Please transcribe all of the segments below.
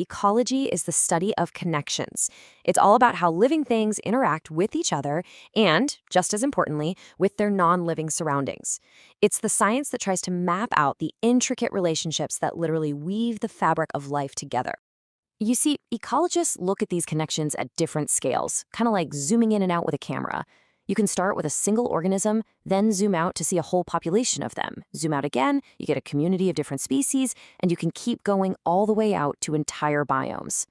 Ecology is the study of connections. It's all about how living things interact with each other and, just as importantly, with their non-living surroundings. It's the science that tries to map out the intricate relationships that literally weave the fabric of life together. You see, ecologists look at these connections at different scales, kind of like zooming in and out with a camera. You can start with a single organism, then zoom out to see a whole population of them. Zoom out again, you get a community of different species, and you can keep going all the way out to entire biomes.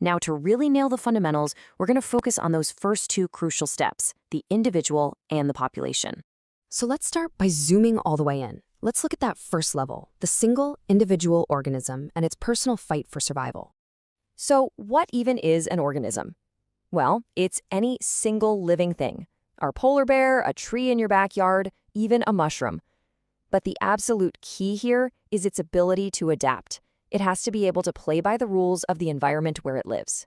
Now, to really nail the fundamentals, we're going to focus on those first two crucial steps, the individual and the population. So let's start by zooming all the way in. Let's look at that first level, the single individual organism and its personal fight for survival. So, what even is an organism? Well, it's any single living thing. Our polar bear, a tree in your backyard, even a mushroom. But the absolute key here is its ability to adapt. It has to be able to play by the rules of the environment where it lives.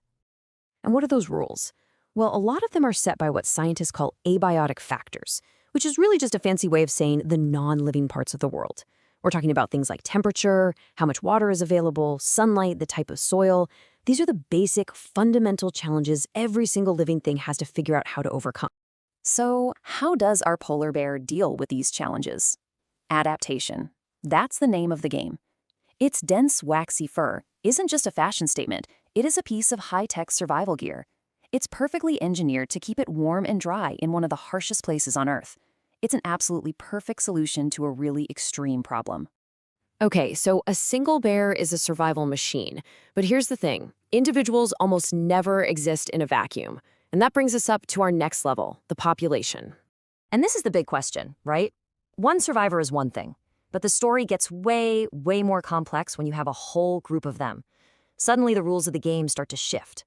And what are those rules? Well, a lot of them are set by what scientists call abiotic factors, which is really just a fancy way of saying the non-living parts of the world. We're talking about things like temperature, how much water is available, sunlight, the type of soil. These are the basic, fundamental challenges every single living thing has to figure out how to overcome. So, how does our polar bear deal with these challenges? Adaptation. That's the name of the game. Its dense, waxy fur isn't just a fashion statement, it is a piece of high-tech survival gear. It's perfectly engineered to keep it warm and dry in one of the harshest places on Earth. It's an absolutely perfect solution to a really extreme problem. Okay, so a single bear is a survival machine. But here's the thing. Individuals almost never exist in a vacuum. And that brings us up to our next level, the population. And this is the big question, right? One survivor is one thing, but the story gets way, way more complex when you have a whole group of them. Suddenly, the rules of the game start to shift.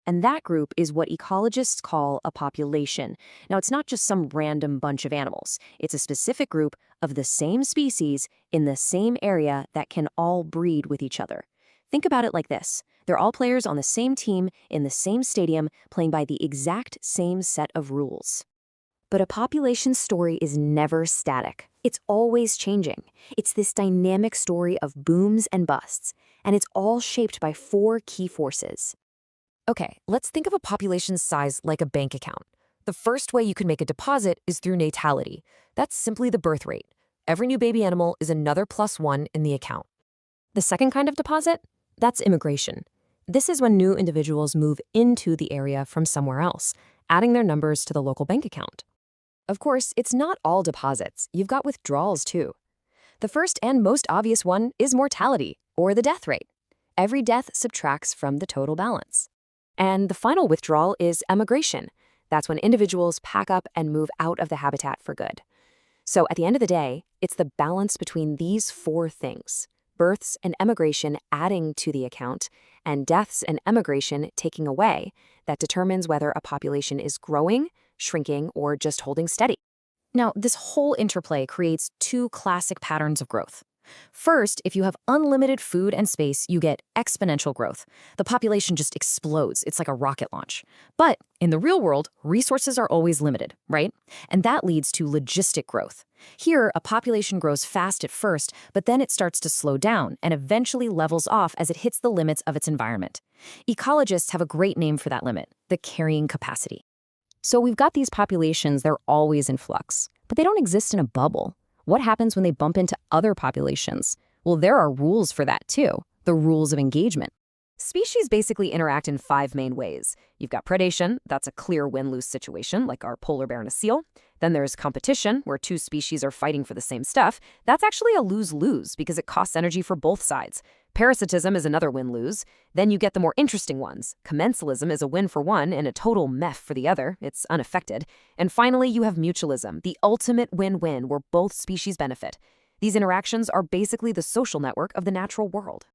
And that group is what ecologists call a population. Now, it's not just some random bunch of animals. It's a specific group of the same species in the same area that can all breed with each other. Think about it like this. They're all players on the same team, in the same stadium, playing by the exact same set of rules. But a population story is never static. It's always changing. It's this dynamic story of booms and busts, and it's all shaped by four key forces. Okay, let's think of a population's size like a bank account. The first way you can make a deposit is through natality. That's simply the birth rate. Every new baby animal is another +1 in the account. The second kind of deposit? That's immigration. This is when new individuals move into the area from somewhere else, adding their numbers to the local bank account. Of course, it's not all deposits. You've got withdrawals too. The first and most obvious one is mortality, or the death rate. Every death subtracts from the total balance. And the final withdrawal is emigration. That's when individuals pack up and move out of the habitat for good. So at the end of the day, it's the balance between these four things: births and emigration adding to the account, and deaths and emigration taking away, that determines whether a population is growing, shrinking, or just holding steady. Now, this whole interplay creates two classic patterns of growth. First, if you have unlimited food and space, you get exponential growth. The population just explodes. It's like a rocket launch. But in the real world, resources are always limited, right? And that leads to logistic growth. Here, a population grows fast at first, but then it starts to slow down and eventually levels off as it hits the limits of its environment. Ecologists have a great name for that limit: the carrying capacity. So we've got these populations, they're always in flux, but they don't exist in a bubble. What happens when they bump into other populations? Well, there are rules for that too, the rules of engagement. Species basically interact in 5 main ways. You've got predation, that's a clear win-lose situation, like our polar bear and a seal. Then there's competition, where 2 species are fighting for the same stuff. That's actually a lose-lose because it costs energy for both sides. Parasitism is another win-lose. Then you get the more interesting ones. Commensalism is a win for one and a total meh for the other. It's unaffected. And finally, you have mutualism, the ultimate win-win where both species benefit. These interactions are basically the social network of the natural world.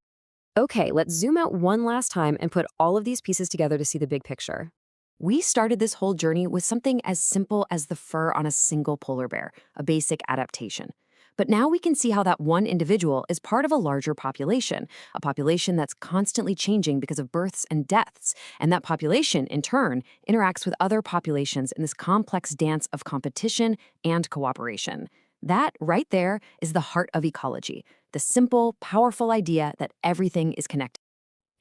Okay, let's zoom out one last time and put all of these pieces together to see the big picture. We started this whole journey with something as simple as the fur on a single polar bear, a basic adaptation. But now we can see how that one individual is part of a larger population, a population that's constantly changing because of births and deaths. And that population, in turn, interacts with other populations in this complex dance of competition and cooperation. That, right there, is the heart of ecology, the simple, powerful idea that everything is connected.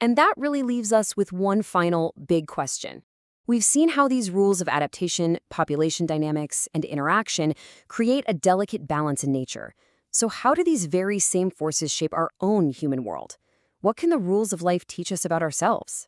And that really leaves us with one final big question. We've seen how these rules of adaptation, population dynamics, and interaction create a delicate balance in nature. So how do these very same forces shape our own human world? What can the rules of life teach us about ourselves?